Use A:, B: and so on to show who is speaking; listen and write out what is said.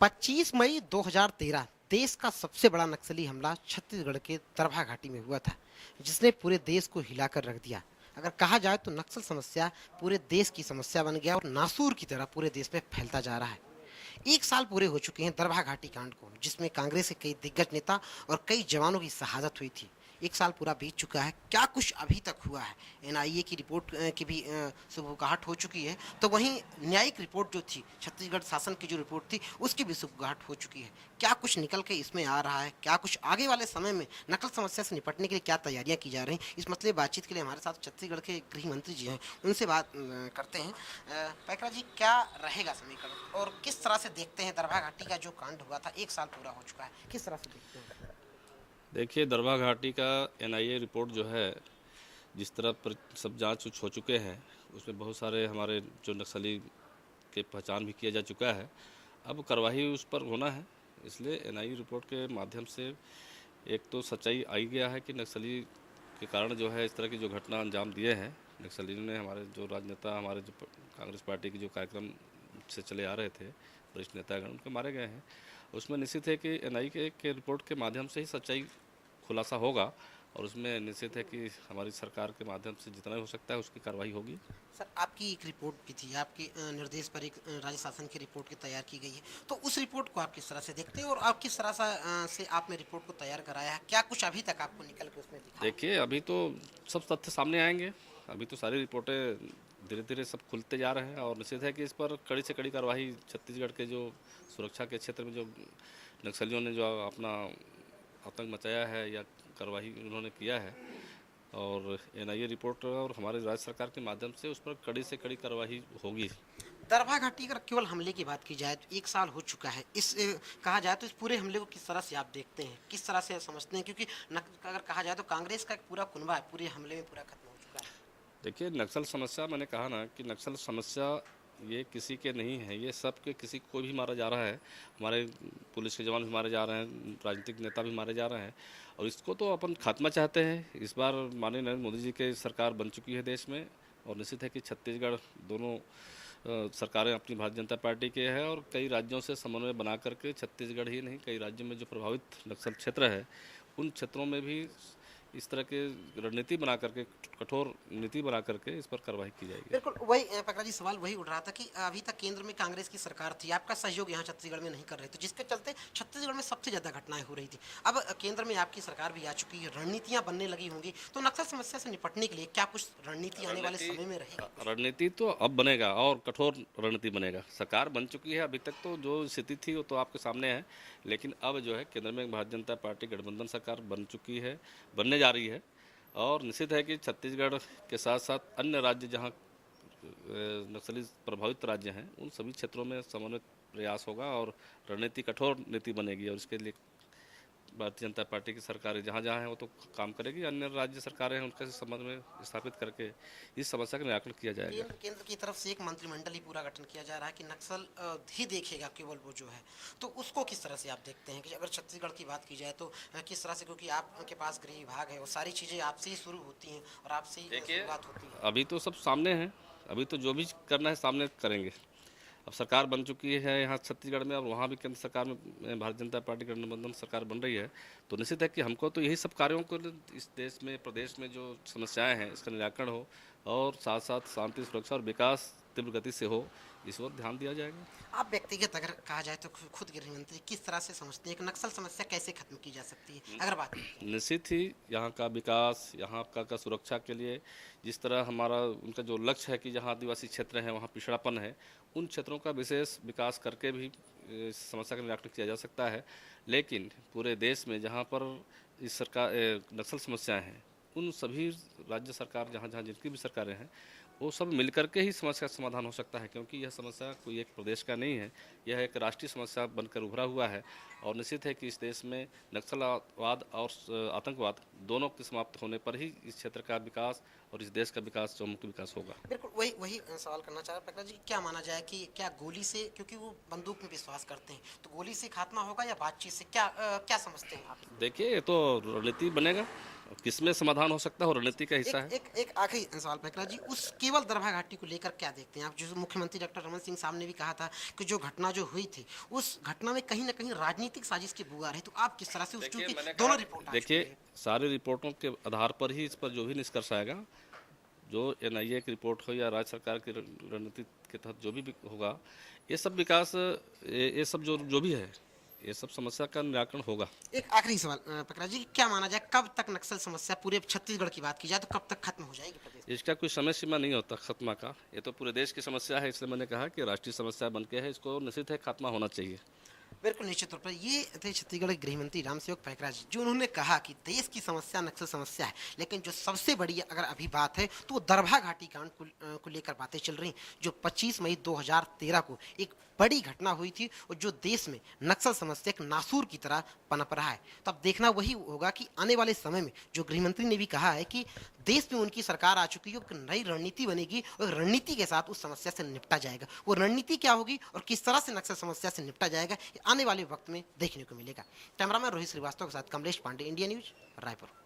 A: 25 मई 2013 देश का सबसे बड़ा नक्सली हमला छत्तीसगढ़ के दरभा घाटी में हुआ था, जिसने पूरे देश को हिलाकर रख दिया। अगर कहा जाए तो नक्सल समस्या पूरे देश की समस्या बन गया और नासूर की तरह पूरे देश में फैलता जा रहा है। एक साल पूरे हो चुके हैं दरभा घाटी कांड को, जिसमें कांग्रेस के कई दिग्गज नेता और कई जवानों की शहादत हुई थी। एक साल पूरा बीत चुका है, क्या कुछ अभी तक हुआ है? एनआईए की रिपोर्ट की भी सुबुगाहट हो चुकी है, तो वहीं न्यायिक रिपोर्ट जो थी, छत्तीसगढ़ शासन की जो रिपोर्ट थी, उसकी भी सुबुगाहट हो चुकी है। क्या कुछ निकल के इसमें आ रहा है? क्या कुछ आगे वाले समय में नकल समस्या से निपटने के लिए क्या तैयारियां की जा रही हैं? इस मसले बातचीत के लिए हमारे साथ छत्तीसगढ़ के गृह मंत्री जी हैं, उनसे बात करते हैं। पैकरा जी, क्या रहेगा समीकरण और किस तरह से देखते हैं दरभा घाटी का जो कांड हुआ था, एक साल पूरा हो चुका है, किस तरह से देखते हैं?
B: देखिए, दरभा घाटी का एनआईए रिपोर्ट जो है, जिस तरह पर सब जांच उच हो चुके हैं, उसमें बहुत सारे हमारे जो नक्सली के पहचान भी किया जा चुका है। अब कार्रवाई उस पर होना है, इसलिए एनआईए रिपोर्ट के माध्यम से एक तो सच्चाई आई गया है कि नक्सली के कारण जो है इस तरह की जो घटना अंजाम दिए हैं। नक्सलियों ने हमारे जो राजनेता, हमारे जो कांग्रेस पार्टी के जो कार्यक्रम से चले आ रहे थे, वरिष्ठ नेतागण उनके मारे गए हैं। उसमें निश्चित है कि एनआईए के रिपोर्ट के माध्यम से ही सच्चाई खुलासा होगा, और उसमें निश्चित है कि हमारी सरकार के माध्यम से जितना हो सकता है उसकी कार्रवाई होगी।
A: सर, आपकी एक रिपोर्ट भी थी, आपके निर्देश पर एक राज्य शासन की रिपोर्ट की तैयार की गई है, तो उस रिपोर्ट को आप किस तरह से देखते हैं और आप किस तरह से आपने रिपोर्ट को तैयार कराया है? क्या कुछ अभी तक आपको निकल के उसमें दिखा?
B: देखिए, अभी तो सब तथ्य सामने आएंगे। अभी तो सारी रिपोर्टें धीरे धीरे सब खुलते जा रहे हैं, और निश्चित है कि इस पर कड़ी से कड़ी कार्रवाई छत्तीसगढ़ के जो सुरक्षा के क्षेत्र में जो नक्सलियों ने जो अपना आतंक मचाया है या कार्रवाई उन्होंने किया है, और एनआईए रिपोर्ट और हमारे राज्य सरकार के माध्यम से उस पर कड़ी से कड़ी कार्रवाई होगी।
A: दरभा घाटी अगर केवल हमले की बात की जाए तो एक साल हो चुका है। कहा जाए तो इस पूरे हमले को किस तरह से आप देखते हैं, किस तरह से समझते हैं? क्योंकि अगर कहा जाए तो कांग्रेस का एक पूरा कुनबा है पूरे हमले में पूरा खत्म हो चुका है।
B: देखिए, नक्सल समस्या, मैंने कहा ना कि नक्सल समस्या ये किसी के नहीं है, ये सब के किसी को भी मारा जा रहा है। हमारे पुलिस के जवान भी मारे जा रहे हैं, राजनीतिक नेता भी मारे जा रहे हैं, और इसको तो अपन खात्मा चाहते हैं। इस बार माननीय नरेंद्र मोदी जी की सरकार बन चुकी है देश में, और निश्चित है कि छत्तीसगढ़ दोनों सरकारें अपनी भारतीय जनता पार्टी के है, और कई राज्यों से समन्वय बना करके छत्तीसगढ़ ही नहीं, कई राज्यों में जो प्रभावित नक्सल क्षेत्र है, उन क्षेत्रों में भी इस तरह के रणनीति बना करके, कठोर नीति बना करके इस पर कार्रवाई की जाएगी।
A: बिल्कुल वही पकड़ा जी, सवाल वही उठ रहा था कि अभी तक केंद्र में कांग्रेस की सरकार थी, आपका सहयोग यहाँ छत्तीसगढ़ में नहीं कर रहे थे, जिसके चलते छत्तीसगढ़ में सबसे ज्यादा घटनाएं हो रही थी। अब केंद्र में आपकी सरकार भी आ चुकी है, रणनीतियां बनने लगी होंगी, तो नक्सल समस्या से निपटने के लिए क्या कुछ रणनीति आने वाले समय में रहेगी?
B: रणनीति तो अब बनेगा, और कठोर रणनीति बनेगा। सरकार बन चुकी है, अभी तक तो जो स्थिति थी वो तो आपके सामने है, लेकिन अब जो है केंद्र में भारतीय जनता पार्टी गठबंधन सरकार बन चुकी है, बनने जा रही है, और निश्चित है कि छत्तीसगढ़ के साथ साथ अन्य राज्य जहाँ नक्सली प्रभावित राज्य हैं, उन सभी क्षेत्रों में समन्वित प्रयास होगा, और रणनीति, कठोर नीति बनेगी, और इसके लिए भारतीय जनता पार्टी की सरकारें जहाँ जहाँ हैं वो तो काम करेगी, अन्य राज्य सरकारें हैं उनके संबंध में स्थापित करके इस समस्या का निराकरण किया जाएगा।
A: केंद्र की तरफ से एक मंत्रिमंडल ही पूरा गठन किया जा रहा है कि नक्सल ही देखेगा केवल वो जो है, तो उसको किस तरह से आप देखते हैं? कि अगर छत्तीसगढ़ की बात की जाए तो किस तरह से, क्योंकि आपके पास गृह विभाग है, वो सारी चीज़ें आपसे ही शुरू होती हैं और आपसे ही शुरुआत होती है।
B: अभी तो सब सामने है, अभी तो जो भी करना है सामने करेंगे। अब सरकार बन चुकी है यहाँ छत्तीसगढ़ में, और वहाँ भी केंद्र सरकार में भारतीय जनता पार्टी गठबंधन सरकार बन रही है, तो निश्चित है कि हमको तो यही सब कार्यों को, इस देश में, प्रदेश में जो समस्याएं हैं इसका निराकरण हो, और साथ साथ शांति, सुरक्षा और विकास तीव्र गति से हो, इस ओर ध्यान दिया जाएगा।
A: आप व्यक्तिगत अगर कहा जाए तो खुद गृह मंत्री किस तरह से समझते हैं कि नक्सल समस्या कैसे खत्म की जा सकती है, अगर बात करें?
B: निश्चित ही यहाँ का विकास, यहाँ का सुरक्षा के लिए जिस तरह हमारा उनका जो लक्ष्य है कि जहाँ आदिवासी क्षेत्र हैं वहाँ पिछड़ापन है, उन क्षेत्रों का विशेष विकास करके भी इस समस्या का निराकरण किया जा सकता है। लेकिन पूरे देश में जहाँ पर इस सरकार नक्सल समस्याएं हैं, उन सभी राज्य सरकार जहाँ जहाँ जिनकी भी सरकारें हैं, वो सब मिलकर के ही समस्या का समाधान हो सकता है, क्योंकि यह समस्या कोई एक प्रदेश का नहीं है, यह एक राष्ट्रीय समस्या बनकर उभरा हुआ है, और निश्चित है कि इस देश में नक्सलवाद और आतंकवाद दोनों के समाप्त होने पर ही इस क्षेत्र का विकास और इस देश का विकास, चौमुखी विकास होगा।
A: बिल्कुल वही वही सवाल करना चाह रहा पकड़ा जी, क्या माना जाए कि क्या गोली से, क्योंकि वो बंदूक में विश्वास करते हैं, तो गोली से खात्मा होगा या बातचीत से? क्या समझते हैं आप?
B: देखिए, ये तो रणनीति बनेगा, किसमें समाधान हो सकता है वो रणनीति का हिस्सा है।
A: एक आखिरी सवाल पैकरा जी, उस केवल दरभंगा घाटी को लेकर क्या देखते हैं आप? जो मुख्यमंत्री डॉक्टर रमन सिंह साहब ने भी कहा था कि जो घटना जो हुई थी, उस घटना में कहीं न कहीं राजनीतिक साजिश की बुगार है, तो आप किस तरह से उस
B: देखिए,
A: चूँकि
B: मैंने
A: दोनों
B: कहा,
A: रिपोर्ट आ चुकी
B: देखिए
A: है।
B: सारी रिपोर्टों के आधार पर ही इस पर जो भी निष्कर्ष आएगा, जो एनआईए की रिपोर्ट हो या राज्य सरकार की रणनीति के तहत जो भी होगा, ये सब विकास, ये सब जो भी है, ये सब समस्या का निराकरण होगा।
A: एक आखिरी सवाल पैकरा जी, क्या माना जाए कब तक नक्सल समस्या पूरे छत्तीसगढ़ की बात की जाए तो कब तक खत्म हो जाएगी प्रदेश में?
B: इसका कोई समय सीमा नहीं होता खत्मा का, ये तो पूरे देश की समस्या है, इसलिए मैंने कहा कि राष्ट्रीय समस्या बन के है, इसको निश्चित है खात्मा होना चाहिए।
A: बिल्कुल निश्चित तौर पर ये थे छत्तीसगढ़ के गृह मंत्री रामसेवक पैकरा जी, जो उन्होंने कहा कि देश की समस्या नक्सल समस्या है, लेकिन जो सबसे बड़ी अगर अभी बात है तो वो दरभा घाटी कांड को लेकर बातें चल रही, जो 25 मई 2013 को एक बड़ी घटना हुई थी और जो देश में नक्सल समस्या एक नासूर की तरह पनप रहा है। तो अब देखना वही होगा कि आने वाले समय में जो गृह मंत्री ने भी कहा है कि देश में उनकी सरकार आ चुकी है, एक नई रणनीति बनेगी और रणनीति के साथ उस समस्या से निपटा जाएगा। वो रणनीति क्या होगी और किस तरह से नक्सल समस्या से निपटा जाएगा, ये आने वाले वक्त में देखने को मिलेगा। कैमरामैन रोहित श्रीवास्तव के साथ कमलेश पांडे, इंडिया न्यूज, रायपुर।